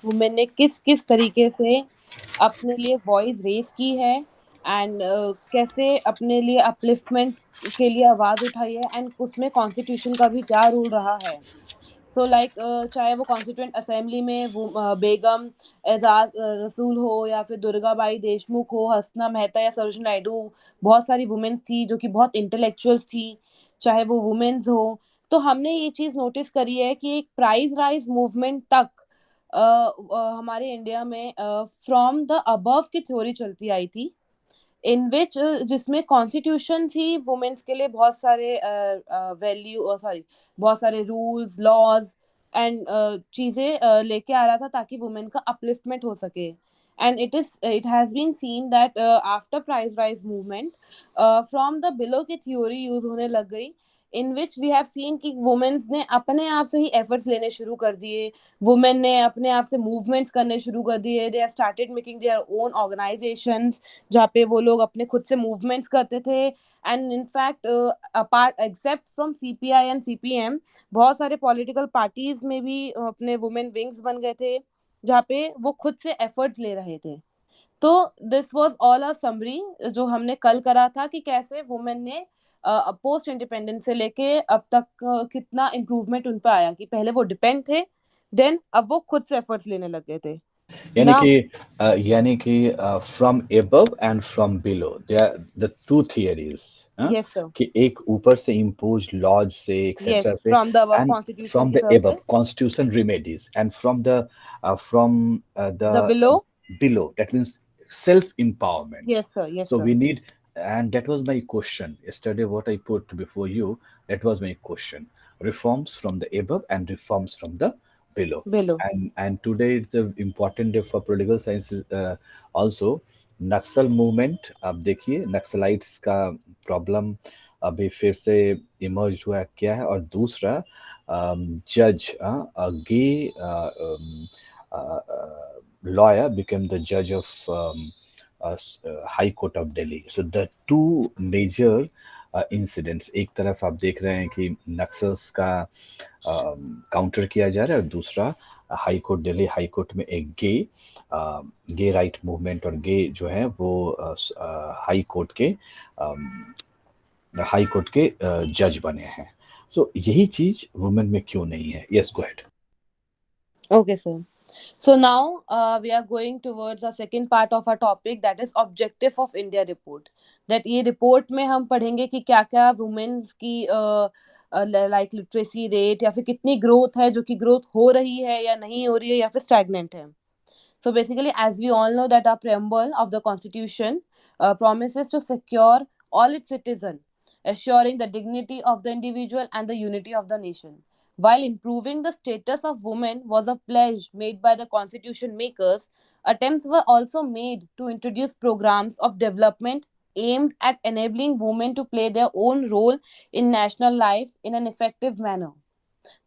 Women ने किस किस तरीके से अपने लिए वॉइस रेस की है, एंड कैसे अपने लिए अपलिफ्टमेंट के लिए आवाज उठाई है, एंड उसमें कॉन्स्टिट्यूशन का भी क्या रोल रहा है। सो लाइक चाहे वो कॉन्स्टिट्यूंट असेंबली में वो बेगम एजाज रसूल हो, या फिर दुर्गाबाई देशमुख हो, हसना मेहता या सरोजिनी नायडू, बहुत सारी वुमेन्स थी जो कि बहुत इंटेलेक्चुअल्स थी, चाहे वो वुमेन्स हो। तो हमने ये चीज नोटिस करी है कि एक प्राइज राइज मूवमेंट तक हमारे इंडिया में फ्रॉम द अबव की थ्योरी चलती आई थी, इन विच जिसमें कॉन्स्टिट्यूशन थी वुमेन्स के लिए बहुत सारे वैल्यू सॉरी बहुत सारे रूल्स लॉज एंड चीजें लेके आ रहा था ताकि वुमेन का अपलिफ्टमेंट हो सके। And it has been seen that after price rise movement from the below की थ्योरी यूज होने लग गई, in which we have seen कि वुमेन्स ने अपने आप से ही एफर्ट्स लेने शुरू कर दिए, वुमेन ने अपने आप से मूवमेंट्स करने शुरू कर दिए, they have started making their own organisations जहाँ पे वो लोग अपने खुद से मूवमेंट्स करते थे। And in fact apart except from CPI and CPM, बहुत सारे पॉलिटिकल पार्टीज में भी अपने वुमेन विंग्स बन गए थे जहाँ पे वो खुद से एफर्ट्स ले रहे थे। तो this was all a summary जो हमने कल करा था कि कैसे वुमेन ने पोस्ट इंडिपेंडेंस से लेके अब तक कितना इम्प्रूवमेंट उन पे आया, कि पहले वो डिपेंड थे, देन अब वो खुद से एफर्ट्स लेने लग गए थे यानी ना। कि from above and from below they are the two theories, yes sir. कि एक ऊपर से इम्पोज लॉज से यस, एक्सेट्रा से, from the above and constitution from की द तरफ एबव से, constitution remedies, and from the below. The below, that means self empowerment. Yes sir, yes So sir. we need, and that was my question yesterday, what I put before you, that was my question: reforms from the above and reforms from the below. Below. And today it's an important day for political sciences also. Naxal movement, अब देखिए Naxalites का problem अभी फिर से emerge हुआ है क्या है, और दूसरा जज, गे lawyer became the judge of High Court of Delhi. So the two major incidents, एक तरफ आप देख रहे हैं कि नक्सल्स का काउंटर किया जा रहा है, और दूसरा high court, Delhi high court में एक गे राइट मूवमेंट, और गे जो है वो हाई कोर्ट के जज बने हैं। सो यही चीज वुमेन में क्यों नहीं है? Yes, go ahead. Okay, sir. So now we are going towards the second part of our topic, that is objective of India report. That ये report में हम पढ़ेंगे कि क्या क्या women's की like literacy rate या फिर कितनी growth है, जो कि growth हो रही है या नहीं हो रही है या फिर stagnant है. So basically, as we all know that our preamble of the constitution promises to secure all its citizens, assuring the dignity of the individual and the unity of the nation. While improving the status of women was a pledge made by the constitution makers, attempts were also made to introduce programs of development aimed at enabling women to play their own role in national life in an effective manner.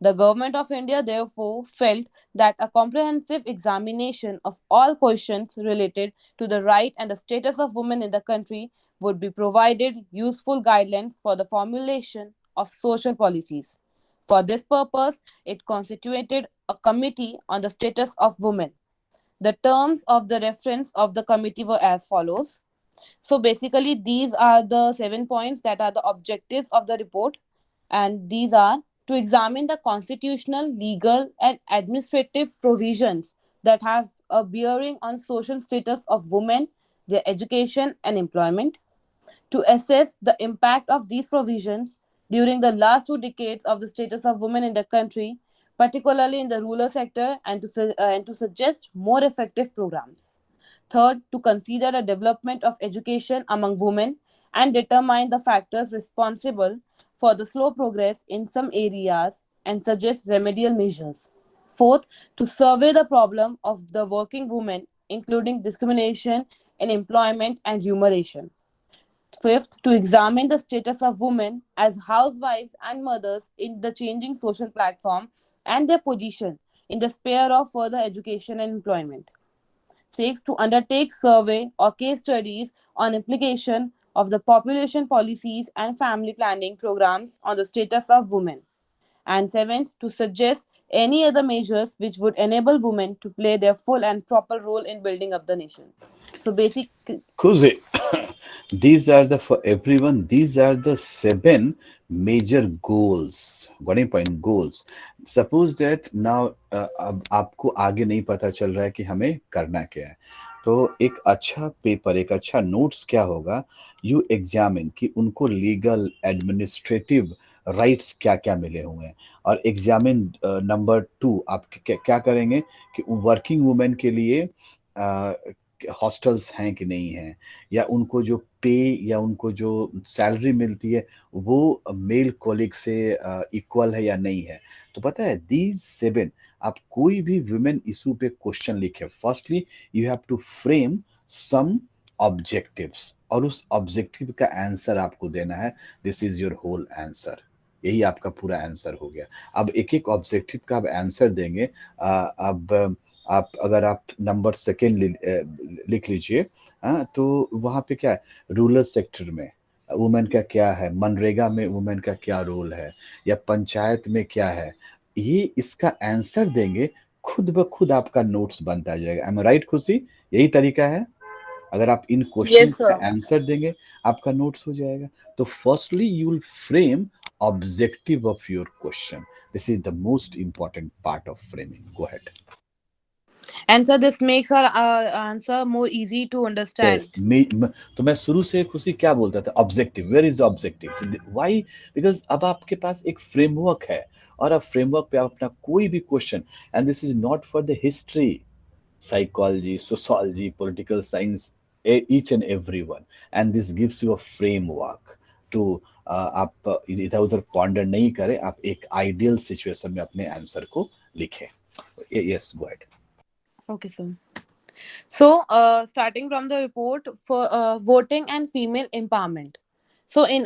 The Government of India therefore felt that a comprehensive examination of all questions related to the right and the status of women in the country would be provided useful guidelines for the formulation of social policies. For this purpose, it constituted a committee on the status of women. The terms of the reference of the committee were as follows. So basically, these are the 7 points that are the objectives of the report, and these are to examine the constitutional, legal, and administrative provisions that have a bearing on social status of women, their education and employment, to assess the impact of these provisions during the last 2 decades of the status of women in the country, particularly in the rural sector, and to suggest more effective programs. Third, to consider a development of education among women and determine the factors responsible for the slow progress in some areas and suggest remedial measures. Fourth, to survey the problem of the working woman, including discrimination in employment and remuneration. Fifth, to examine the status of women as housewives and mothers in the changing social platform and their position in the sphere of further education and employment. Six, to undertake survey or case studies on implication of the population policies and family planning programs on the status of women. And seventh, to suggest any other measures which would enable women to play their full and proper role in building up the nation. So basic. Kuzi, these are the for everyone. These are the seven major goals. What point goals? Suppose that now अब आपको आगे नहीं पता चल रहा है कि हमें करना क्या है, तो एक अच्छा पेपर, एक अच्छा नोट्स क्या होगा, यू एग्जामिन कि उनको लीगल एडमिनिस्ट्रेटिव राइट्स क्या क्या मिले हुए हैं, और एग्जामिन नंबर टू आप क्या करेंगे कि वर्किंग वुमेन के लिए हॉस्टल्स हैं कि नहीं हैं, या उनको जो पे या उनको जो सैलरी मिलती है वो मेल कॉलीग से इक्वल है या नहीं है। तो पता है दीज सेवन, आप कोई भी वुमेन इशू पे क्वेश्चन लिखे, firstly you have to frame some objectives, और उस ऑब्जेक्टिव का आंसर आपको देना है। This is your whole answer, यही आपका पूरा आंसर हो गया। अब एक एक ऑब्जेक्टिव का आप आंसर देंगे। अब आप अगर आप नंबर सेकेंड लिख लीजिए, तो वहाँ पे क्या है, रूरल सेक्टर में वुमेन का क्या है, मनरेगा में वुमेन का क्या रोल है, या पंचायत में क्या है, ये इसका आंसर देंगे, खुद ब खुद आपका नोट्स बनता जाएगा। एम राइट खुशी? यही तरीका है। अगर आप इन क्वेश्चन Yes, का sir. आंसर देंगे, आपका नोट्स हो जाएगा। तो firstly you will frame objective of your question. This is the most important part of framing. Go ahead. And so this makes our answer more easy to yes, understand. तो मैं शुरू से खुशी क्या बोलता था, objective, where is objective, why, because अब आपके पास एक फ्रेमवर्क है, और अब फ्रेमवर्क पे आप अपना कोई भी question, and this is not for the history, psychology, sociology, political science, each and every one. And this gives you a framework to आप इधर उधर पॉन्डर नहीं करें, आप एक आइडियल सिचुएशन में अपने आंसर को लिखें। Yes, go ahead. Okay, sir. So, starting from the report for voting and female empowerment. So, in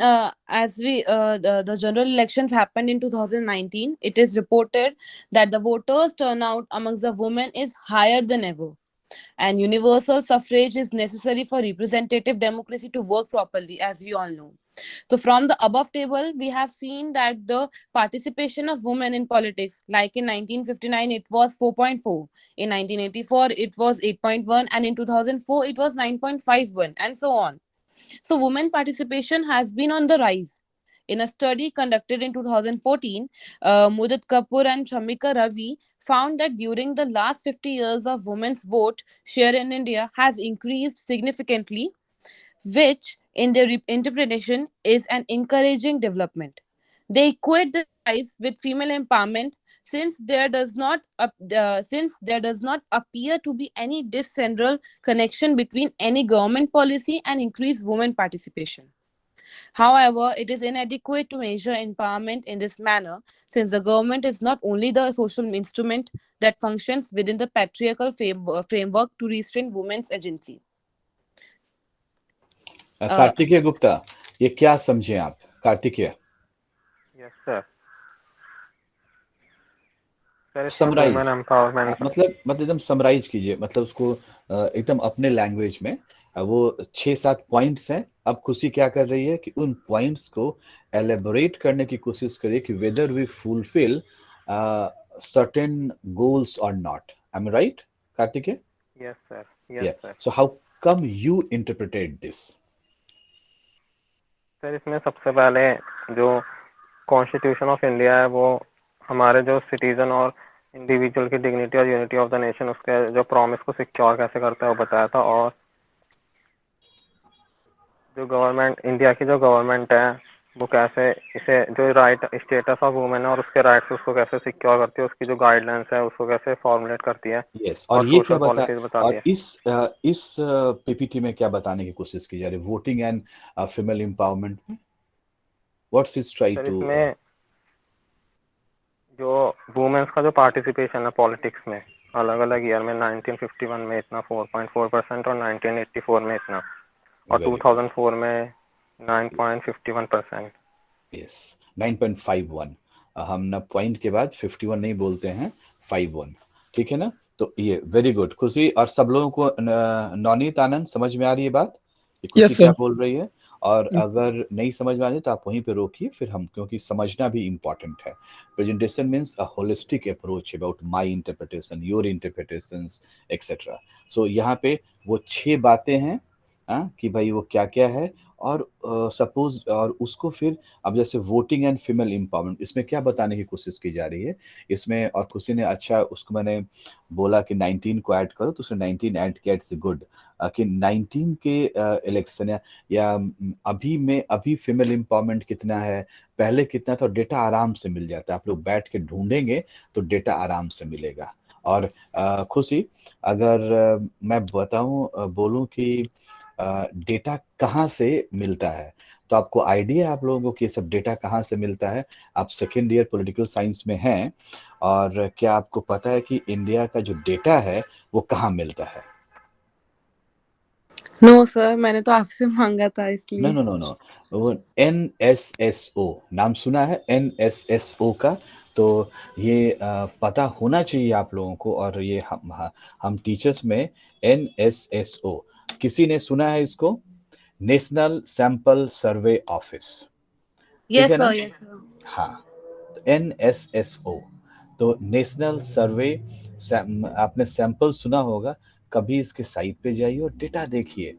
as we the general elections happened in 2019, it is reported that the voters turnout amongst the women is higher than ever, and universal suffrage is necessary for representative democracy to work properly, as we all know. So, from the above table, we have seen that the participation of women in politics, like in 1959, it was 4.4, in 1984, it was 8.1, and in 2004, it was 9.51, and so on. So, women participation has been on the rise. In a study conducted in 2014, Mudit Kapoor and Shamika Ravi found that during the last 50 years of women's vote share in India has increased significantly, which in their interpretation is an encouraging development. They equate the rise with female empowerment since there does not appear to be any discentral connection between any government policy and increased women participation. However, it is inadequate to measure empowerment in this manner since the government is not only the social instrument that functions within the patriarchal framework to restrain women's agency. Uh, Kartikeya Gupta, ये क्या समझे आप? Kartikeya, yes sir. Sir इसमें women summarise, empowerment. मतलब एकदम summarise कीजिए, मतलब उसको एकदम अपने लैंग्वेज में। वो 6-7 पॉइंट्स हैं। अब खुशी क्या कर रही है कि उन पॉइंट्स को एलेबोरेट करने की कोशिश करिए कि whether we fulfil certain goals और not. I am right Kartikeya? Yes sir, yeah, yes sir. So how come you interpreted this? Sir इसमें सबसे पहले जो कॉन्स्टिट्यूशन ऑफ इंडिया है वो हमारे जो सिटीजन और इंडिविजुअल की डिग्निटी और यूनिटी ऑफ द नेशन उसके जो प्रॉमिस को सिक्योर कैसे करता है वो बताया था, और जो गवर्नमेंट इंडिया की जो गवर्नमेंट है वो कैसे इसे जो राइट स्टेटस ऑफ वुमेन है और उसके राइट्स उसको कैसे सिक्योर करती है, उसकी जो गाइडलाइंस है उसको कैसे फॉर्मुलेट करती है, यस, और और ये क्या सोशल बता, पॉलिसीज बता दी और है। इस पीपीटी में क्या बताने की कोशिश की जा रही है वोटिंग एंड फीमेल एम्पावरमेंट में? What's is try sir to? इसमें जो वुमेन्स का जो पार्टिसिपेशन है पॉलिटिक्स में अलग अलग ईयर में 1951 में इतना 4.4% और 1984 में इतना और वेरी गुड, 2004 में 9.51%। यस, 9.51। हम ना पॉइंट के बाद 51 नहीं बोलते हैं, 51, ठीक है ना? तो ये वेरी गुड खुशी। और सब लोगों को नवनीत, आनंद समझ में आ रही है बात, ये खुशी यस क्या सर। बोल रही है? और अगर नहीं समझ में आती तो आप वहीं पे रोकिए, फिर हम, क्योंकि समझना भी इम्पोर्टेंट है। Presentation means a holistic approach about my interpretation, your interpretation, etcetera. So यहाँ पे वो 6 बातें हैं, कि भाई वो क्या क्या है, और सपोज और उसको फिर, अब जैसे वोटिंग एंड फीमेल एम्पावरमेंट, इसमें क्या बताने की कोशिश की जा रही है इसमें, और खुशी ने अच्छा उसको मैंने बोला कि 19 को ऐड करो, तो उसने 19 ऐड किया, इट्स गुड। कि 19 के इलेक्शन या अभी फीमेल एम्पावरमेंट कितना है, पहले कितना था, डेटा आराम से मिल जाता है, आप लोग बैठ के ढूंढेंगे तो डेटा आराम से मिलेगा। और खुशी, अगर मैं बताऊं, बोलूं कि डेटा कहाँ से मिलता है, तो आपको आइडिया है आप लोगों को कि ये सब डेटा कहाँ से मिलता है? आप सेकेंड ईयर पॉलिटिकल साइंस में हैं, और क्या आपको पता है कि इंडिया का जो डेटा है वो कहाँ मिलता है? नो सर, मैंने तो आपसे मांगा था नो इसलिए। नो नो नो, वो NSSO नाम सुना है, NSSO का? तो ये पता होना चाहिए आप लोगों को, और ये हम टीचर्स में NSSO, किसी ने सुना है इसको? नेशनल सैंपल सर्वे ऑफिस, ठीक यस है सर, ना? Yes sir. हाँ, NSSO, तो नेशनल सर्वे, आपने सैंपल सुना होगा, कभी इसके साइट पे जाइए और डेटा देखिए।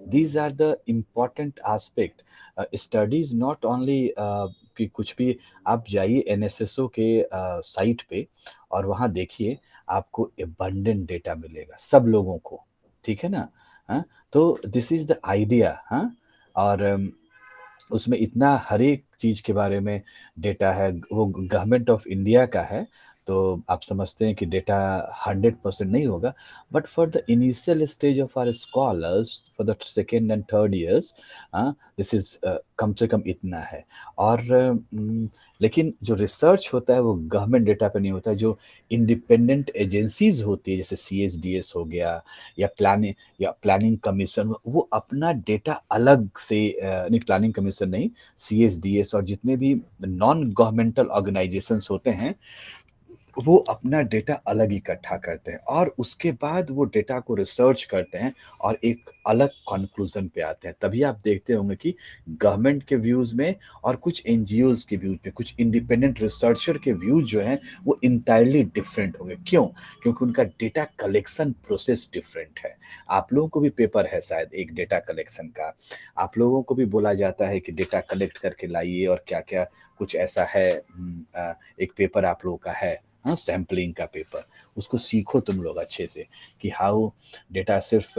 These are the important aspect. Studies not only कि कुछ भी, आप जाइए NSSO के साइट पे और वहाँ देखिए, आपको एबंडेंट डेटा मिलेगा सब लोगों को, ठीक है ना? हाँ, तो दिस इज द आइडिया। हाँ, और उसमें इतना हर एक चीज के बारे में डेटा है, वो गवर्नमेंट ऑफ इंडिया का है, तो आप समझते हैं कि डेटा 100% नहीं होगा, but for the initial stage of our scholars, for the second and third years, this is कम से कम इतना है। और लेकिन जो रिसर्च होता है वो गवर्नमेंट डेटा पे नहीं होता है, जो इंडिपेंडेंट एजेंसीज होती है, जैसे CSDS हो गया, या प्लानिंग कमीशन, वो अपना डेटा अलग से, नहीं प्लानिंग कमीशन नहीं, CSDS और जितने भी नॉन गवर्नमेंटल ऑर्गेनाइजेशंस होते हैं, वो अपना डेटा अलग इकट्ठा करते हैं, और उसके बाद वो डेटा को रिसर्च करते हैं और एक अलग कंक्लूजन पे आते हैं। तभी आप देखते होंगे कि गवर्नमेंट के व्यूज में और कुछ NGOs के व्यूज में, कुछ इंडिपेंडेंट रिसर्चर के व्यूज जो हैं वो इंटायरली डिफरेंट होंगे। क्यों? क्योंकि उनका डेटा कलेक्शन प्रोसेस डिफरेंट है। आप लोगों को भी पेपर है शायद एक डेटा कलेक्शन का, आप लोगों को भी बोला जाता है कि डेटा कलेक्ट करके लाइए, और क्या क्या कुछ ऐसा है, एक पेपर आप लोगों का है, हाँ, सैम्पलिंग का पेपर, उसको सीखो तुम लोग अच्छे से, कि हाउ डेटा सिर्फ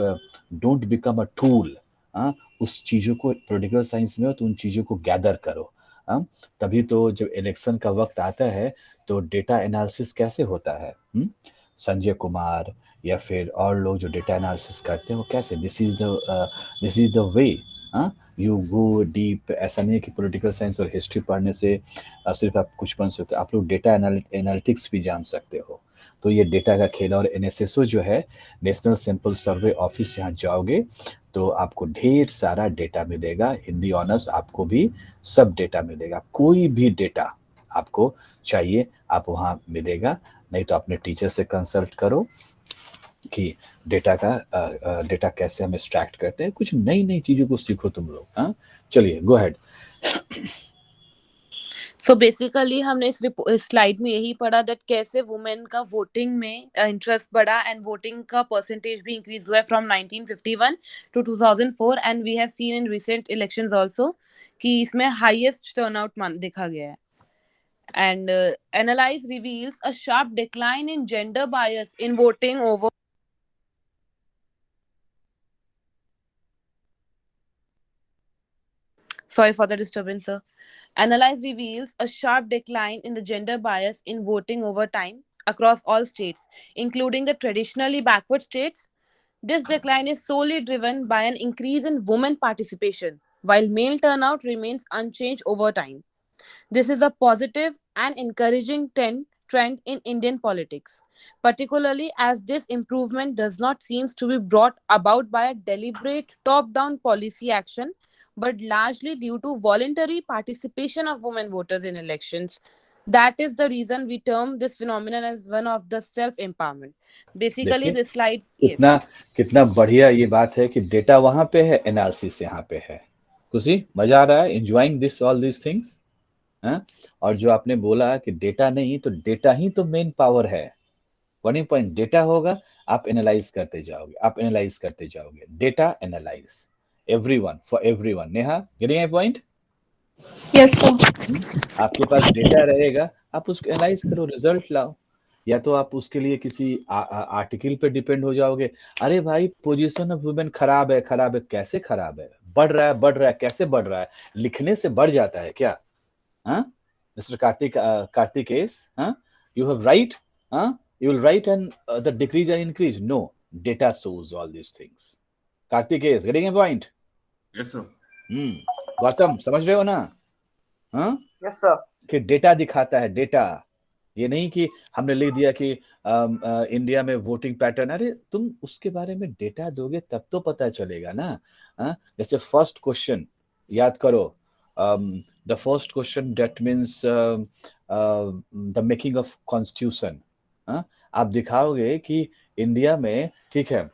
डोंट बिकम अ टूल। हाँ, उस चीज़ों को, पॉलिटिकल साइंस में हो तो उन चीज़ों को गैदर करो। हाँ, तभी तो जब इलेक्शन का वक्त आता है तो डेटा एनालिसिस कैसे होता है, संजय कुमार या फिर और लोग जो डेटा एनालिसिस करते हैं वो कैसे, दिस इज द वे। हाँ, यू गो डीप, ऐसा नहीं है कि पॉलिटिकल साइंस और हिस्ट्री पढ़ने से सिर्फ आप कुछ बन सकते हो, आप लोग डेटा एनालिटिक्स भी जान सकते हो। तो ये डेटा का खेल है। और NSSO जो है, नेशनल सैंपल सर्वे ऑफिस, यहाँ जाओगे तो आपको ढेर सारा डेटा मिलेगा, हिंदी ऑनर्स आपको भी सब डेटा मिलेगा, कोई भी डेटा आपको चाहिए आप वहाँ मिलेगा, नहीं तो अपने टीचर से कंसल्ट करो कि डेटा कैसे हम एक्सट्रैक्ट करते हैं, कुछ नई नई चीज़ों को सीखो तुम लोग। हाँ, चलिए गो अहेड। सो बेसिकली हमने इस स्लाइड में यही पढ़ा दैट कैसे वुमेन का वोटिंग में इंटरेस्ट बढ़ा एंड वोटिंग का परसेंटेज भी इंक्रीज हुआ है from 1951 to 2004, and we have seen in recent elections also कि इसमें हाईएस्ट टर्नआउट देखा गया है। And analyze reveals a sharp decline in gender bias in voting over. Sorry for the disturbance, sir. Analyze reveals a sharp decline in the gender bias in voting over time across all states, including the traditionally backward states. This decline is solely driven by an increase in women participation, while male turnout remains unchanged over time. This is a positive and encouraging trend in Indian politics, particularly as this improvement does not seem to be brought about by a deliberate top down policy action, but largely due to voluntary participation of women voters in elections. That is the reason we term this phenomenon as one of the self empowerment. Basically, देखिए the slides, yes. कितना कितना बढ़िया ये बात है कि data वहां पे है, एनालिसिस यहाँ पे है। खुशी, मजा आ रहा है, enjoying this all this things? हाँ? और जो आपने बोला कि डेटा नहीं, तो डेटा ही तो मेन पावर है। वन पॉइंट डेटा होगा, आप एनालाइज करते जाओगे, आप एनालाइज करते जाओगे, data analyse, everyone for everyone. Neha, getting my point? Yes, sir. आपके पास डेटा रहेगा, आप उसको एनालाइज करो, रिजल्ट लाओ। या तो आप उसके लिए किसी आर्टिकल पे डिपेंड हो जाओगे, अरे भाई पोजीशन ऑफ वुमेन खराब है, खराब है, कैसे खराब है, बढ़ रहा है, बढ़ रहा है, कैसे बढ़ रहा है, लिखने से बढ़ जाता है क्या? हाँ, मिस्टर कार्तिकेस, हाँ, you have right, you will write and the decrease and increase. No, data shows all these things. Kartikesh, getting a point? Yes, sir. Gautam, समझ रहे हो ना? हाँ, यस सर। कि डेटा दिखाता है, डेटा। ये नहीं कि हमने लिख दिया कि इंडिया में वोटिंग पैटर्न, अरे तुम उसके बारे में डेटा दोगे तब तो पता चलेगा ना। जैसे फर्स्ट क्वेश्चन याद करो, the first question that means the making of constitution. आप दिखाओगे कि इंडिया में, ठीक है,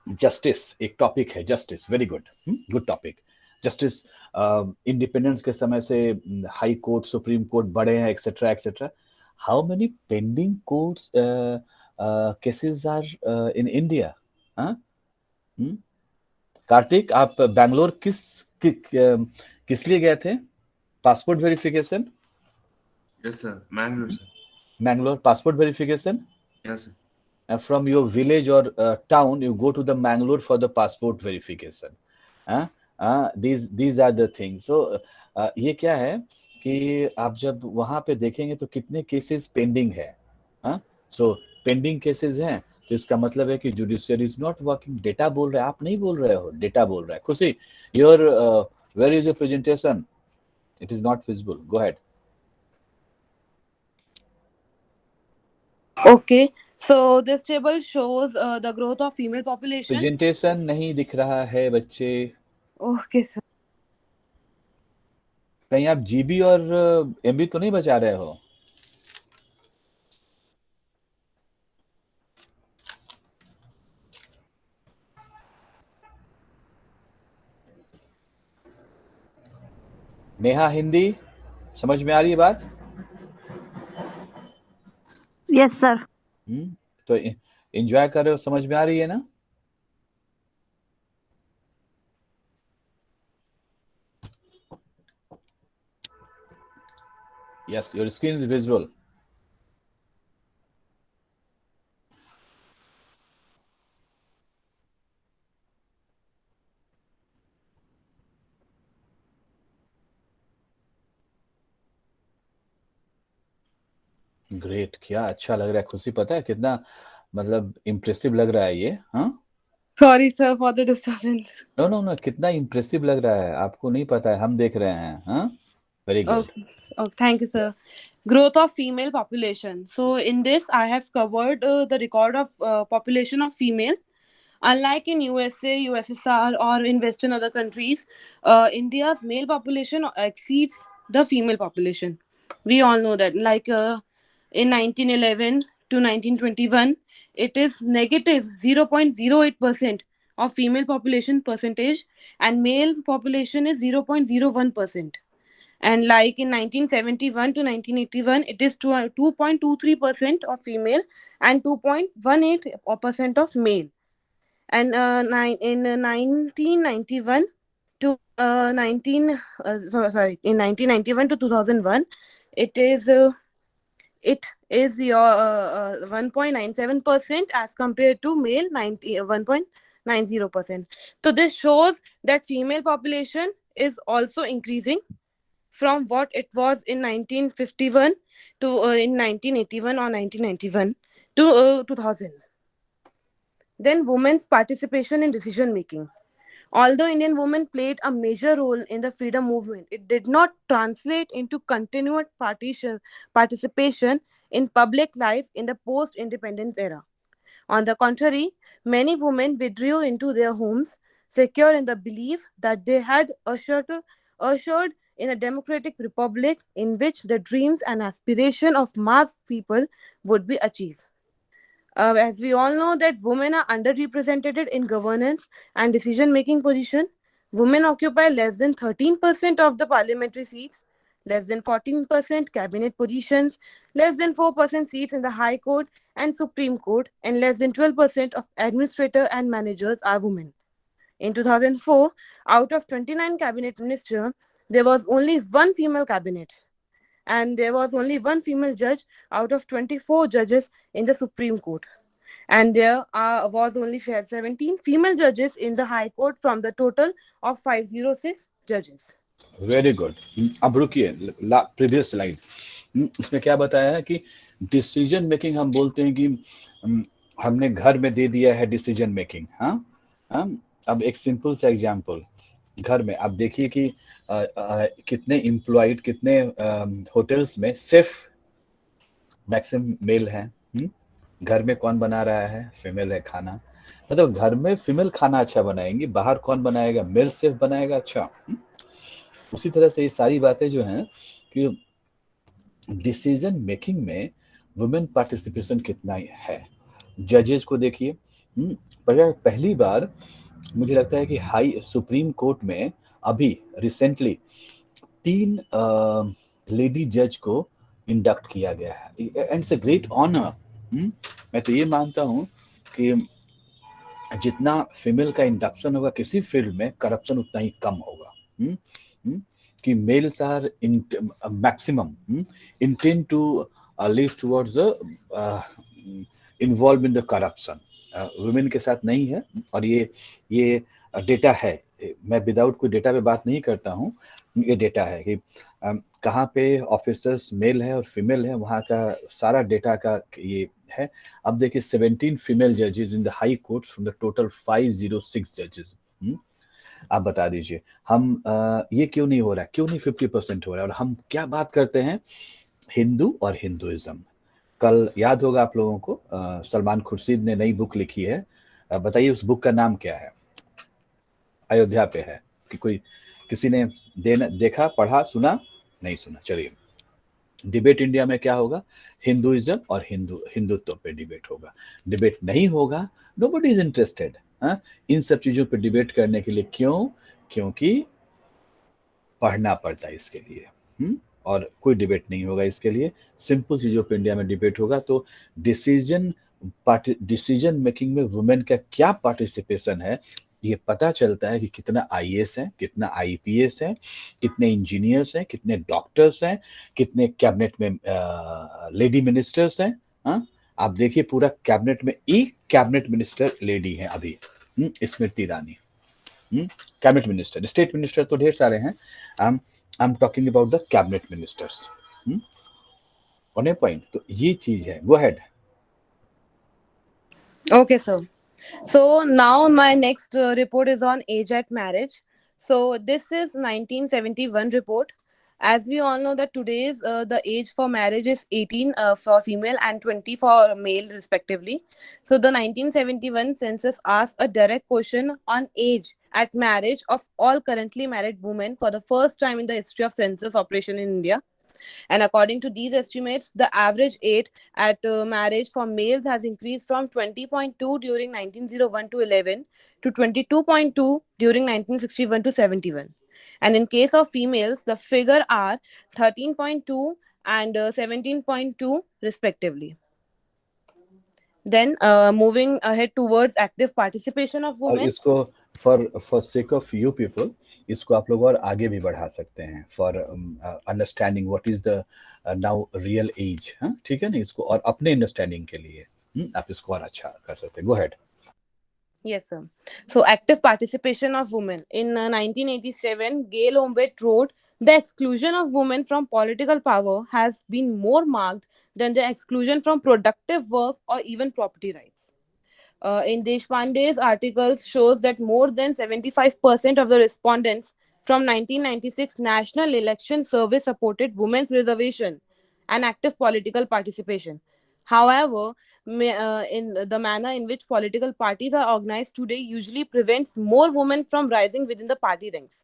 जस्टिस एक टॉपिक है, justice, very good, good topic. Justice, independence के समय से हाई कोर्ट, सुप्रीम कोर्ट बढ़े हैं, etcetera etcetera. How many pending courts cases are in India? Kartik, आप बैंगलोर किस लिए गए थे? Passport verification? Yes, sir. Mangalore, sir. Mangalore passport verification? Yes, sir. From your village or town, you go to the Mangalore for the passport verification. These are the things. So ये क्या है कि आप जब वहां पे देखेंगे तो कितने केसेस पेंडिंग है। सो पेंडिंग केसेस हैं, तो इसका मतलब है कि judiciary is not working. Data बोल रहा है, आप नहीं बोल रहे हो, डेटा बोल रहा है। Khushi, your where is your presentation? It is not visible, go ahead. Okay, so this table shows the growth of female population. Presentation नहीं दिख रहा है बच्चे। Okay, sir. कहीं आप जीबी और एमबी तो नहीं बचा रहे हो? नेहा, हिंदी समझ में आ रही है बात? Yes, sir. तो एंजॉय कर रहे हो, समझ में आ रही है ना? Yes, your screen is visible. Great, क्या अच्छा लग रहा है खुशी, पता है कितना मतलब इम्प्रेसिव लग रहा है ये। हाँ, Sorry, sir, for the disturbance. No no no, कितना इम्प्रेसिव लग रहा है, आपको नहीं पता है, हम देख रहे हैं। हाँ, very good. Okay. Oh, thank you, sir. Growth of female population. So in this, I have covered the record of population of female. Unlike in USA, USSR, or in Western other countries, India's male population exceeds the female population. We all know that. Like in 1911 to 1921, it is negative 0.08% of female population percentage, and male population is 0.01%. And like in 1971 to 1981, it is 2.23% of female and 2.18% of male. And in 1991 to 1991 to 2001, it is your 1.97% as compared to male 1.90%. So this shows that female population is also increasing from what it was in 1951 to in 1981 or 1991 to 2000. Then women's participation in decision making. Although Indian women played a major role in the freedom movement, it did not translate into continued participation in public life in the post-independence era. On the contrary, many women withdrew into their homes, secure in the belief that they had ushered in a democratic republic in which the dreams and aspirations of mass people would be achieved. As we all know that women are underrepresented in governance and decision-making position, Women occupy less than 13% of the parliamentary seats, less than 14% cabinet positions, less than 4% seats in the High Court and Supreme Court, and less than 12% of administrators and managers are women. In 2004, out of 29 cabinet ministers, there was only one female cabinet, and there was only one female judge out of 24 judges in the Supreme Court. And there was only 17 female judges in the High Court from the total of 506 judges. Very good. अब रुकिए, previous slide, इसमें क्या बताया है कि decision making हम बोलते हैं कि हमने घर में दे दिया है डिसीजन मेकिंग। हाँ, अब एक सिंपल सा एग्जांपल, घर में आप देखिए कि कितने एम्प्लॉयड, कितने होटल्स में सिर्फ मैक्सिमम मेल है। घर में कौन बना रहा है? फीमेल है खाना। मतलब घर में फीमेल खाना अच्छा बनाएंगी, बाहर कौन बनाएगा? मेल सिर्फ बनाएगा। अच्छा, उसी तरह से ये सारी बातें जो हैं कि डिसीजन मेकिंग में वुमेन पार्टिसिपेशन कितना है। जजेस को देखिए, पहली बार मुझे लगता है कि हाई सुप्रीम कोर्ट में अभी रिसेंटली 3 लेडी जज को इंडक्ट किया गया है, and it's a great honour. मैं तो ये मानता हूँ कि जितना फीमेल का इंडक्शन होगा किसी फील्ड में, करप्शन उतना ही कम होगा। कि males are maximum intend to leave towards involve in the corruption, women के साथ नहीं है। और ये डेटा है, मैं विदाउट कोई डेटा पे बात नहीं करता हूँ, ये डेटा है कि कहाँ पे ऑफिसर्स मेल है और फीमेल है, वहाँ का सारा डेटा का ये है। अब देखिए 17 फीमेल जजेस in the high court from the total 506 जजेस। आप बता दीजिए हम ये क्यों नहीं हो रहा है, क्यों नहीं 50% हो रहा है? और हम क्या बात करते हैं? हिंदू और हिंदुइज्म। कल याद होगा आप लोगों को, सलमान खुर्शीद ने नई बुक लिखी है। बताइए उस बुक का नाम क्या है? अयोध्या पे है कि कोई किसी ने देखा, पढ़ा, सुना? नहीं सुना। चलिए, डिबेट इंडिया में क्या होगा? हिंदुइज्म और हिंदुत्व पे डिबेट होगा। डिबेट नहीं होगा, नोबडी इज इंटरेस्टेड इन सब चीजों पे डिबेट करने के लिए। क्यों? क्योंकि पढ़ना पड़ता है इसके लिए। और कोई डिबेट नहीं होगा इसके लिए, सिंपल चीजों पे इंडिया में डिबेट होगा। तो डिसीजन मेकिंग में वुमेन का क्या पार्टिसिपेशन है, ये पता चलता है कि कितना आईएएस है, कितना आईपीएस है, कितने इंजीनियर्स हैं, कितने डॉक्टर्स हैं, कितने कैबिनेट में लेडी मिनिस्टर्स हैं। आप देखिए पूरा कैबिनेट में एक कैबिनेट मिनिस्टर लेडी है अभी, Smriti Irani. Cabinet minister, state minister तो ढेर सारे हैं, I am talking about the cabinet ministers. On A point, तो ये चीज है। गो ahead. Okay, sir. So now my next report is on age at marriage. So this is 1971 report. As we all know that today's the age for marriage is 18 for female and 20 for male respectively. So the 1971 census asked a direct question on age at marriage of all currently married women for the first time in the history of census operation in India. And according to these estimates, the average age at marriage for males has increased from 20.2 during 1901 to 11 to 22.2 during 1961 to 71. And in case of females, the figure are 13.2 and 17.2 respectively. Then moving ahead towards active participation of और women. इसको for sake of you people, इसको आप लोग और आगे भी बढ़ा सकते हैं for understanding what is the now real age. ठीक है ना, इसको और अपने अंडरस्टैंडिंग के लिए आप इसको और अच्छा कर सकते हैं। Go ahead. Yes, sir. So, active participation of women. In 1987, Gail Ombet wrote, the exclusion of women from political power has been more marked than the exclusion from productive work or even property rights. In Deshpande's articles shows that more than 75% of the respondents from 1996 National Election Service supported women's reservation and active political participation. However, in the manner in which political parties are organized today usually prevents more women from rising within the party ranks.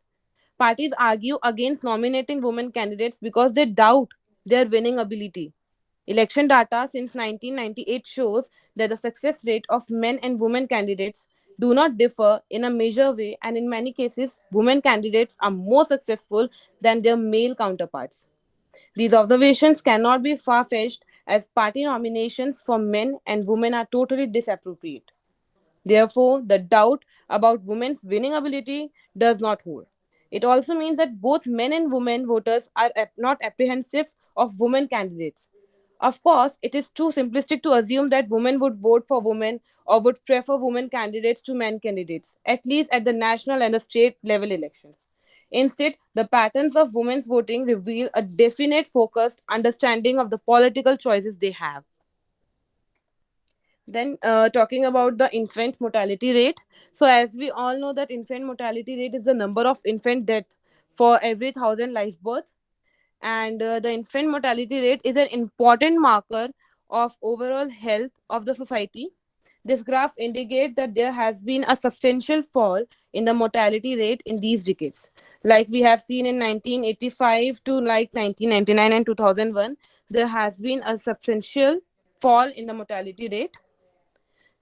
Parties argue against nominating women candidates because they doubt their winning ability. Election data since 1998 shows that the success rate of men and women candidates do not differ in a major way, and in many cases, women candidates are more successful than their male counterparts. These observations cannot be far fetched, as party nominations for men and women are totally disappropriate. Therefore, the doubt about women's winning ability does not hold. It also means that both men and women voters are not apprehensive of women candidates. Of course, it is too simplistic to assume that women would vote for women or would prefer women candidates to men candidates, at least at the national and the state level elections. Instead, the patterns of women's voting reveal a definite focused understanding of the political choices they have. Then, talking about the infant mortality rate. So, as we all know, that infant mortality rate is the number of infant death for every 1,000 live birth, and the infant mortality rate is an important marker of overall health of the society. This graph indicates that there has been a substantial fall in the mortality rate in these decades. Like we have seen in 1985 to like 1999 and 2001, there has been a substantial fall in the mortality rate.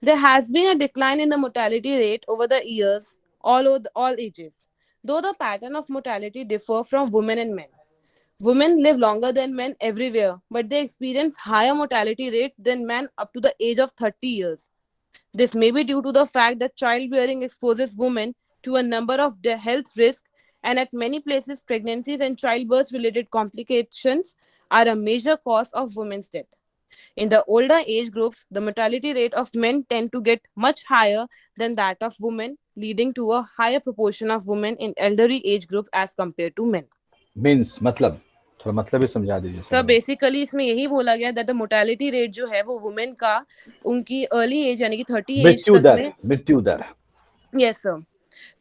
There has been a decline in the mortality rate over the years, all ages, though the pattern of mortality differ from women and men. Women live longer than men everywhere, but they experience higher mortality rate than men up to the age of 30 years. This may be due to the fact that childbearing exposes women to a number of health risks, and at many places, pregnancies and childbirth related complications are a major cause of women's death. In the older age groups, the mortality rate of men tend to get much higher than that of women, leading to a higher proportion of women in elderly age group as compared to men. Means मतलब थोड़ा मतलब ही समझा दीजिए तो सब लोग। Basically इसमें यही बोला गया दैट द मोर्टेलिटी रेट जो है वो वुमेन का उनकी अर्ली एज यानी कि 30 एज मृत्यु तक दर, में, मृत्यु दर। यस सर,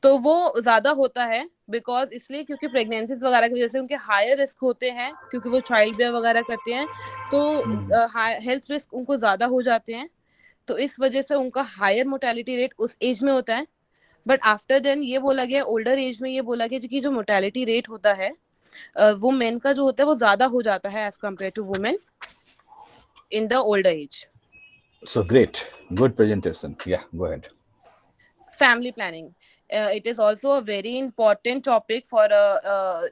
तो वो ज्यादा होता है बिकॉज इसलिए क्योंकि प्रेगनेंसीज वगैरह की वजह से उनके हायर रिस्क होते हैं, क्योंकि वो चाइल्ड बेयर वगैरह करते हैं, तो हेल्थ रिस्क उनको ज्यादा हो जाते हैं, तो इस वजह से उनका हायर मोर्टेलिटी रेट उस एज में होता है. बट आफ्टर देन ये बोला गया ओल्डर एज में, ये बोला गया कि जो मोर्टेलिटी रेट होता है वो मेन का जो होता है वो ज्यादा हो जाता है as compare to women in the older age. So great, good presentation. Yeah, go ahead. Family planning, it is also a very important topic for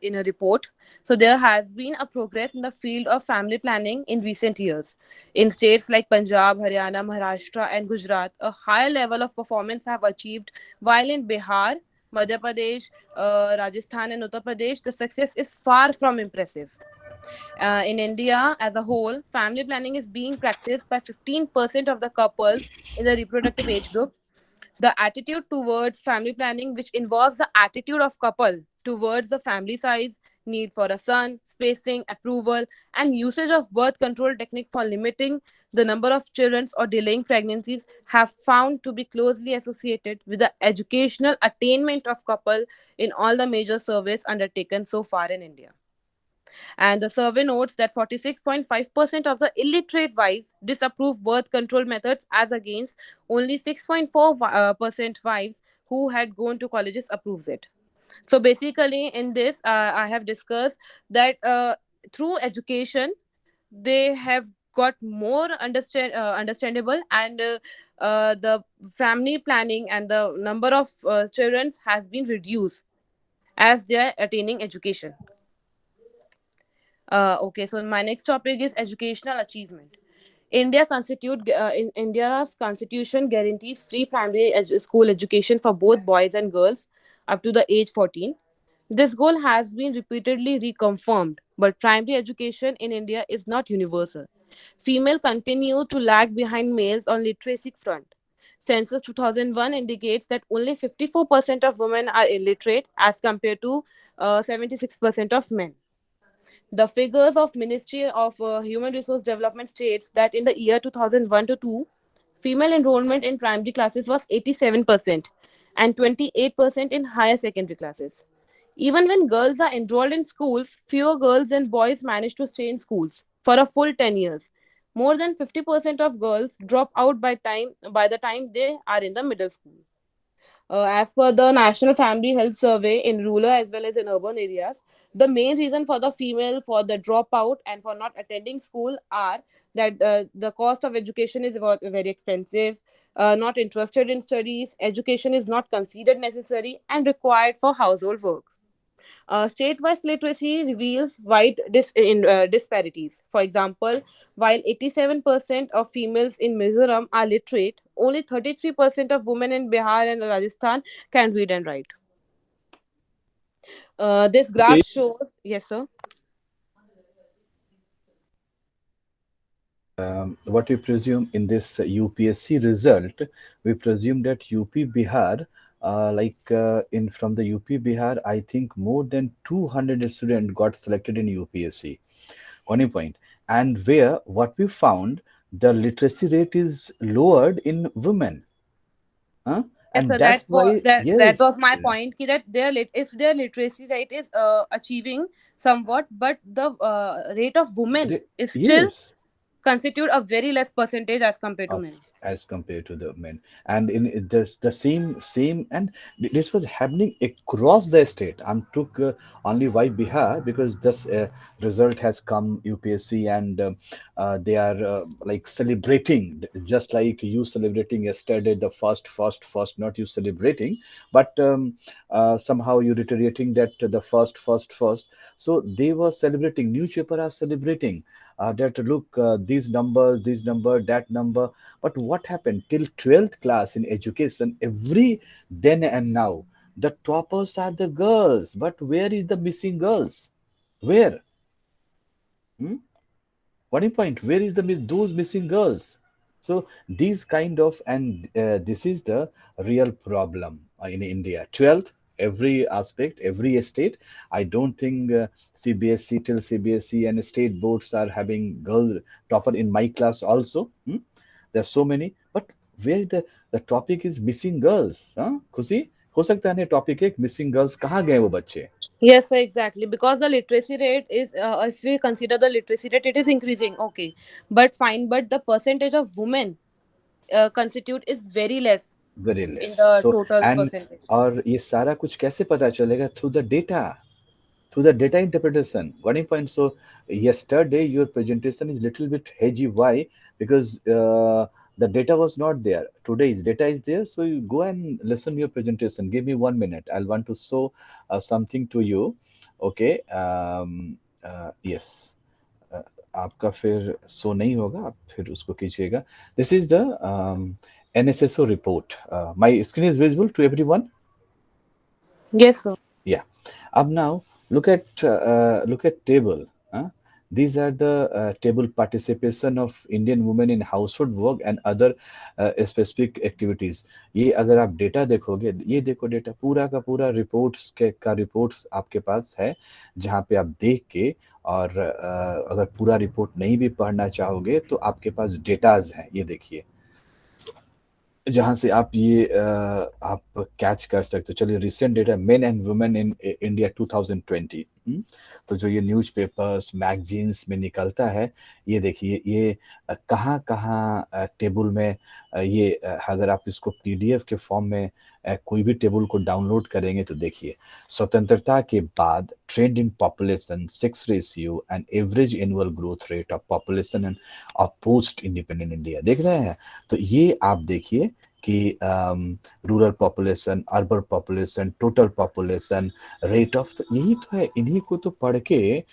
in a report. So there has been a progress in the field of family planning in recent years. In states like Punjab, Haryana, Maharashtra and Gujarat, a higher level of performance have achieved, while in Bihar, Madhya Pradesh, Rajasthan and Uttar Pradesh the success is far from impressive. In India as a whole, family planning is being practiced by 15% of the couples in the reproductive age group. The attitude towards family planning, which involves the attitude of couple towards the family size, need for a son, spacing, approval, and usage of birth control technique for limiting the number of children or delaying pregnancies, have found to be closely associated with the educational attainment of couple in all the major surveys undertaken so far in India. And the survey notes that 46.5% of the illiterate wives disapprove birth control methods, as against only 6.4% wives who had gone to colleges approves it. So basically, in this, I have discussed that through education, they have got more understandable, and the family planning and the number of children has been reduced as they are attaining education. Okay, so my next topic is educational achievement. India's constitution guarantees free primary school education for both boys and girls up to the age 14. This goal has been repeatedly reconfirmed, but primary education in India is not universal. Female continue to lag behind males on literacy front. Census 2001 indicates that only 54% of women are illiterate as compared to 76% of men. The figures of Ministry of Human Resource Development states that in the year 2001 to 2, female enrollment in primary classes was 87% and 28% in higher secondary classes. Even when girls are enrolled in schools, fewer girls than boys manage to stay in schools for a full 10 years. More than 50% of girls drop out by the time they are in the middle school. As per the National Family Health Survey, in rural as well as in urban areas, the main reason for the female for the dropout and for not attending school are that the cost of education is very expensive. not interested in studies, education is not considered necessary, and required for household work. State-wise literacy reveals wide disparities. For example, while 87% of females in Mizoram are literate, only 33% of women in Bihar and Rajasthan can read and write. This graph See, shows, yes, sir. what we presume in this UPSC result, we presume that UP Bihar, in from the UP Bihar, I think more than 200 students got selected in UPSC. One point, and where what we found, the literacy rate is lowered in women, huh? Yes, And sir. that's why, That yes, was my point. That if their literacy rate is achieving somewhat, but the rate of women is still yes, constitute a very less percentage as compared to of men. as compared to the men, and in this the same, and this was happening across the state. I'm took only why Bihar, because this result has come UPSC, and they are like celebrating, just like you celebrating yesterday the first, not you celebrating, but somehow you reiterating that the first. So they were celebrating, newspaper are celebrating that look, these number, that number. But what happened till 12th class in education, every then and now, the toppers are the girls. But where is the missing girls? Where? Hmm? What is point? Where is those missing girls? So these kind of, and this is the real problem in India. 12th, every aspect, every state. I don't think CBSC, till CBSC and state boards are having girl topper in my class also. Hmm? There's so many, but where the topic is missing girls, हाँ खुशी हो सकता है topic एक missing girls कहाँ गए वो बच्चे. Yes, sir, exactly. Because the literacy rate is, if we consider the literacy rate, it is increasing. Okay, but fine. But the percentage of women constitute is very less Very in less. the So total and percentage. और ये सारा कुछ कैसे पता चलेगा? Through the data, through the data interpretation. Got any point? So yesterday your presentation is little bit hedgy. Why? Because the data was not there. Today's data is there. So you go and listen your presentation. Give me 1 minute. I'll want to show something to you. Okay. Yes. Uh, आपका फिर show नहीं होगा, आप फिर उसको कीजिएगा. This is the NSSO report. My screen is visible to everyone. Yes, sir. Yeah. Up now, look at table. Huh? These are the table participation of Indian women in household work and other specific activities. ये अगर आप data देखोगे, ये देखो data पूरा का पूरा reports के का रिपोर्ट्स आपके पास है, जहाँ पे आप देख के, और अगर पूरा रिपोर्ट नहीं भी पढ़ना चाहोगे तो आपके पास डेटाज हैं, ये देखिए, जहां से आप ये आप कैच कर सकते हो. चलिए, recent data main and women in India 2020. तो जो ये न्यूज़पेपर्स मैगजीन्स में निकलता है, ये देखिए, ये कहाँ कहाँ टेबल में ये अगर आप इसको पीडीएफ के फॉर्म में कोई भी टेबल को डाउनलोड करेंगे तो देखिए, स्वतंत्रता के बाद trend in population, sex ratio and average annual growth rate of population end of post independent India, देख रहे हैं. तो ये आप देखिए कि rural population, urban population, total population, rate of, तो यही तो है. इन्हीं को तो पढ़ के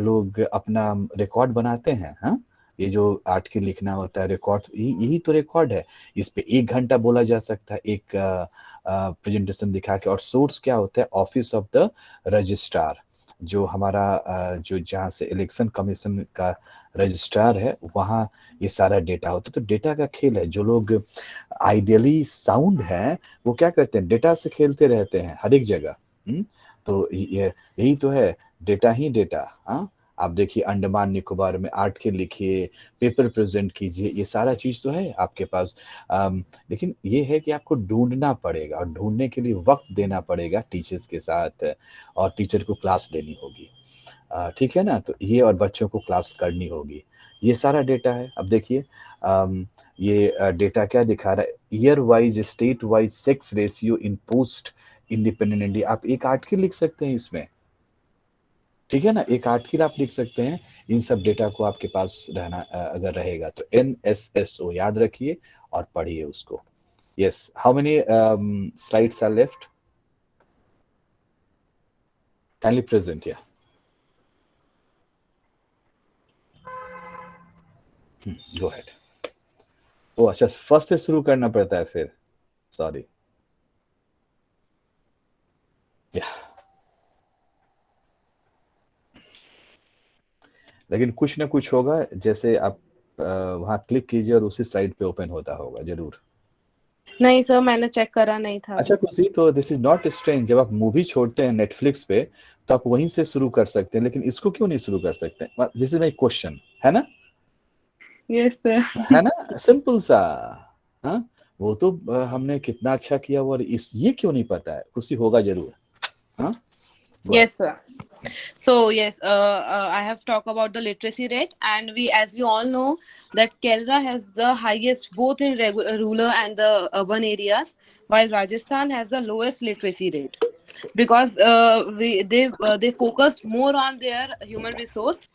लोग अपना रिकॉर्ड बनाते हैं. हाँ, ये जो आर्टिकल लिखना होता है, रिकॉर्ड, यही तो रिकॉर्ड है. इस पे 1 घंटा बोला जा सकता है एक प्रेजेंटेशन दिखा के. और सोर्स क्या होता है? ऑफिस ऑफ द रजिस्ट्रार, जो हमारा जो जहाँ से इलेक्शन कमीशन का रजिस्ट्रार है, वहाँ ये सारा डेटा होता है. तो डेटा का खेल है. जो लोग आइडियली साउंड हैं, वो क्या करते हैं? डेटा से खेलते रहते हैं हर एक जगह. तो ये यही तो है, डेटा ही डेटा. हाँ, आप देखिए, अंडमान निकोबार में आर्टिकल लिखिए, पेपर प्रेजेंट कीजिए, ये सारा चीज तो है आपके पास. लेकिन ये है कि आपको ढूंढना पड़ेगा, और ढूंढने के लिए वक्त देना पड़ेगा टीचर्स के साथ, और टीचर को क्लास देनी होगी. ठीक है ना? तो ये, और बच्चों को क्लास करनी होगी. ये सारा डेटा है. अब देखिए, ये डेटा क्या दिखा रहा है? Year wise, state wise sex ratio in post independent India. आप एक आर्टिकल लिख सकते हैं इसमें. ठीक है ना, एक आर्टिकल आप लिख सकते हैं, इन सब डेटा को आपके पास रहना अगर रहेगा तो NSSO याद रखिए और पढ़िए उसको। Yes, how many slides are left? Kindly present, yeah. Go ahead. ओ अच्छा, फर्स्ट से शुरू करना पड़ता है फिर, सॉरी। या लेकिन कुछ ना कुछ होगा, जैसे आप वहां क्लिक कीजिए और उसी स्लाइड पे ओपन होता होगा जरूर। नहीं सर, मैंने चेक करा नहीं था अच्छा अभी। खुशी, तो दिस इज नॉट स्ट्रेंज, जब आप मूवी छोड़ते हैं नेटफ्लिक्स पे तो आप वहीं से शुरू कर सकते हैं, लेकिन इसको क्यों नहीं शुरू कर सकते? दिस इज माई क्वेश्चन, है ना? Yes sir. है ना, सिंपल सा। हाँ, वो तो हमने कितना अच्छा किया, और इस ये क्यों नहीं पता है? खुशी होगा जरूर। हाँ, Yes, sir. So yes, I have talked about the literacy rate, and as we all know, that Kerala has the highest both in rural and the urban areas, while Rajasthan has the lowest literacy rate because they focused more on their human resource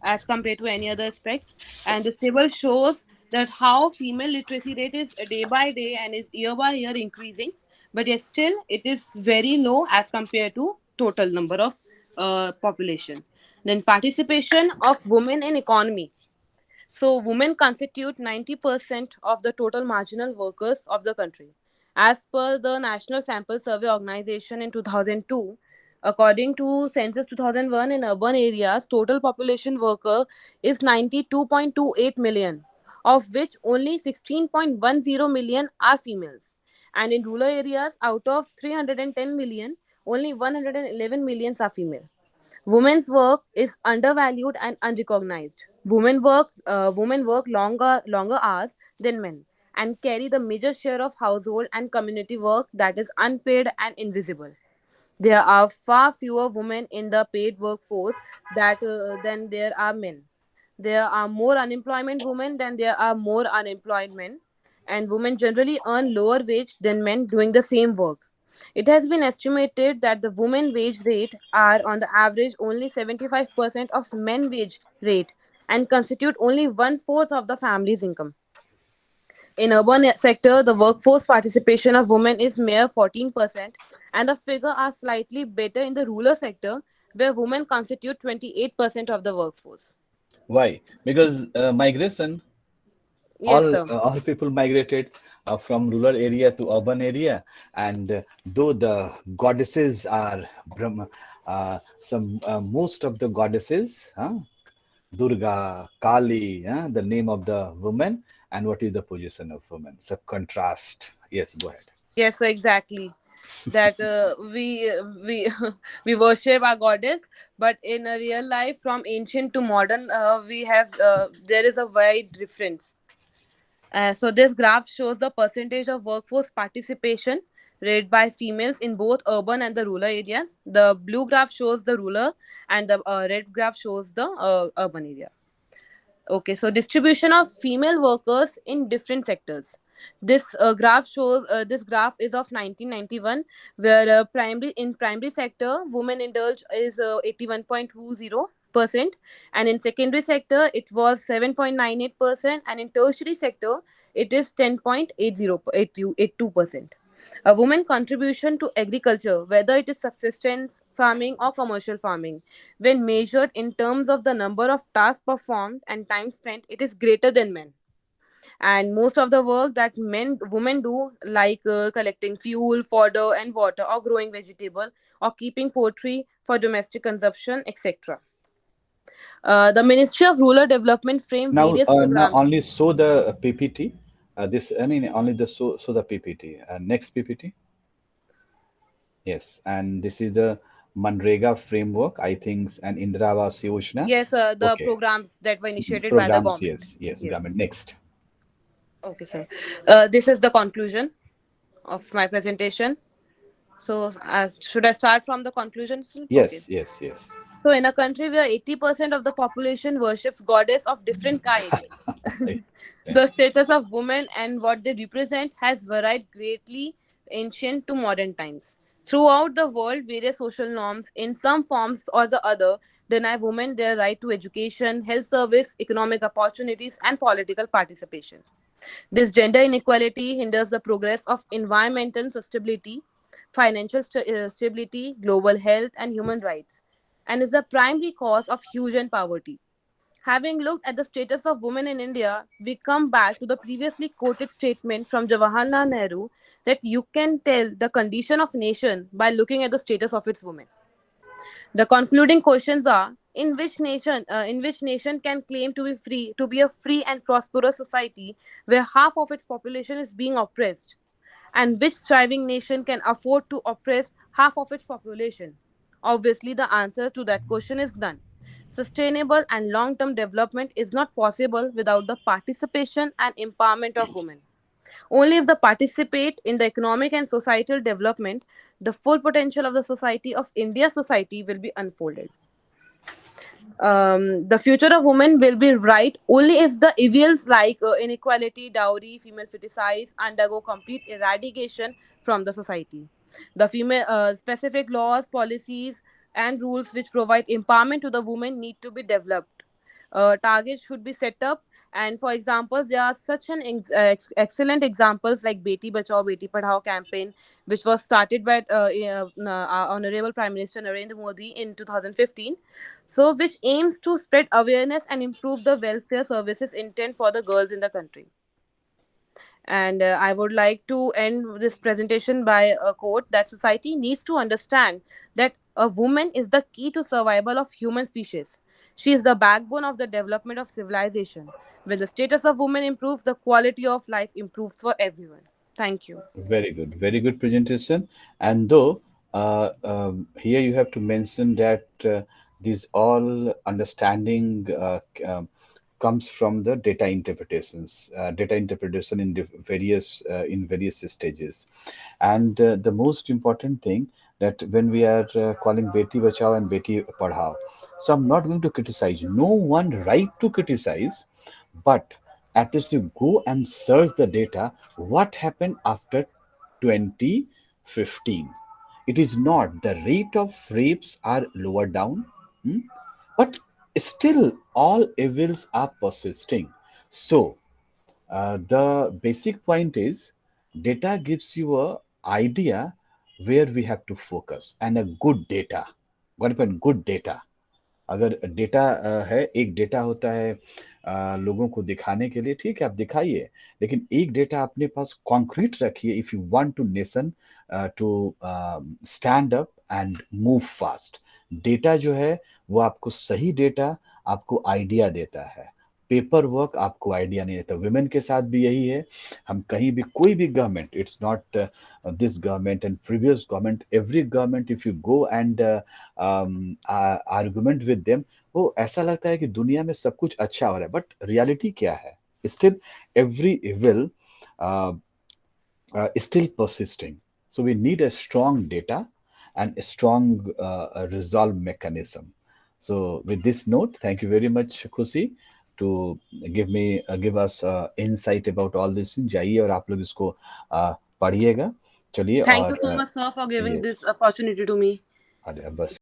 as compared to any other aspects, and this table shows that how female literacy rate is day by day and is year by year increasing, but yet still it is very low as compared to total number of population. Then participation of women in economy. So women constitute 90% of the total marginal workers of the country. As per the National Sample Survey Organization in 2002, according to Census 2001, in urban areas, total population worker is 92.28 million, of which only 16.10 million are females. And in rural areas, out of 310 million, only 111 millions are female. Women's work is undervalued and unrecognized. Women work longer hours than men and carry the major share of household and community work that is unpaid and invisible. There are far fewer women in the paid workforce than there are men. There are more unemployment women than there are more unemployed men, and women generally earn lower wage than men doing the same work. It has been estimated that the women wage rate are on the average only 75% of men wage rate and constitute only one fourth of the family's income. In urban sector, the workforce participation of women is mere 14%, and the figure are slightly better in the rural sector, where women constitute 28% of the workforce. why? Because migration, Yes, sir. all people migrated from rural area to urban area, and though the goddesses are Brahma, some most of the goddesses, Durga, Kali, the name of the woman, and what is the position of woman? So contrast. Yes, go ahead. Yes, sir, exactly. That we we worship our goddess, but in a real life, from ancient to modern, we have there is a wide difference. So this graph shows the percentage of workforce participation rate by females in both urban and the rural areas. The blue graph shows the rural, and the red graph shows the urban area. Okay, so distribution of female workers in different sectors. This graph is of 1991, where primary sector women indulge is 81.20%, and in secondary sector it was 7.98%, and in tertiary sector it is 10.82%. A woman contribution to agriculture, whether it is subsistence farming or commercial farming, when measured in terms of the number of tasks performed and time spent, it is greater than men. And most of the work that women do, like collecting fuel, fodder, and water, or growing vegetable, or keeping poultry for domestic consumption, etc. The Ministry of Rural Development frame Now, various now programs. only show the PPT. This, I mean, only the show the PPT. Next PPT. Yes, and this is the Manrega framework, I think, and Indira Awas Yojana. Yes, the Okay, programs that were initiated by the programs. government. Yes, yes, Yes. government. Next. Okay, sir. This is the conclusion of my presentation. So, should I start from the conclusion? Okay. Yes, yes, yes. So, in a country where 80% of the population worships goddess of different kind, Right. the status of women and what they represent has varied greatly ancient to modern times. Throughout the world, various social norms, in some forms or the other, deny women their right to education, health service, economic opportunities, and political participation. This gender inequality hinders the progress of environmental sustainability, financial stability, global health, and human rights, and is the primary cause of huge and poverty. Having looked at the status of women in India, we come back to the previously quoted statement from Jawaharlal Nehru that you can tell the condition of nation by looking at the status of its women. The concluding questions are: in which nation can claim to be free, to be a free and prosperous society where half of its population is being oppressed, and which thriving nation can afford to oppress half of its population? Obviously, the answer to that question is none. Sustainable and long term development is not possible without the participation and empowerment of women. Only if they participate in the economic and societal development, the full potential of the society of India's society will be unfolded. The future of women will be right only if the evils like inequality, dowry, female feticide undergo complete eradication from the society. The female specific laws, policies, and rules which provide empowerment to the women need to be developed. Targets should be set up, and for examples, there are such excellent examples like Beti Bachao Beti Padhao campaign, which was started by our Honorable Prime Minister Narendra Modi in 2015, so which aims to spread awareness and improve the welfare services intent for the girls in the country. And I would like to end this presentation by a quote that society needs to understand that a woman is the key to survival of human species. She is the backbone of the development of civilization. When the status of women improves, the quality of life improves for everyone. Thank you. Very good presentation. And though here you have to mention that these all understanding comes from the data interpretations, data interpretation in various stages. And the most important thing that when we are calling Beti Bachao and Beti Padhao, so I'm not going to criticize. No one right to criticize, but at least you go and search the data. What happened after 2015? It is not the rate of rapes are lower down, hmm, but still all evils are persisting. So the basic point is data gives you a idea where we have to focus, and a good data, what about good data? अगर data है, एक data होता है लोगों को दिखाने के लिए, ठीक है आप दिखाइए, लेकिन एक डेटा अपने पास कॉन्क्रीट रखिए if you want to nation to stand up and move fast. Data जो है वो आपको सही डेटा आपको आइडिया देता है, पेपर वर्क आपको आइडिया नहीं देता। वुमेन के साथ भी यही है, हम कहीं भी कोई भी government, it's not this government and previous government, every government if you go and argument with them, वो ऐसा लगता है कि दुनिया में सब कुछ अच्छा हो रहा है, बट रियलिटी क्या है? Still every evil uh, is still persisting. So we need a strong data and a strong resolve mechanism. So with this note, thank you very much, Khushi, to give us insight about all this. जाइए और आप लोग इसको पढ़िएगा। चलिए Thank you और so much, sir, for giving yes this opportunity to me. अरे बस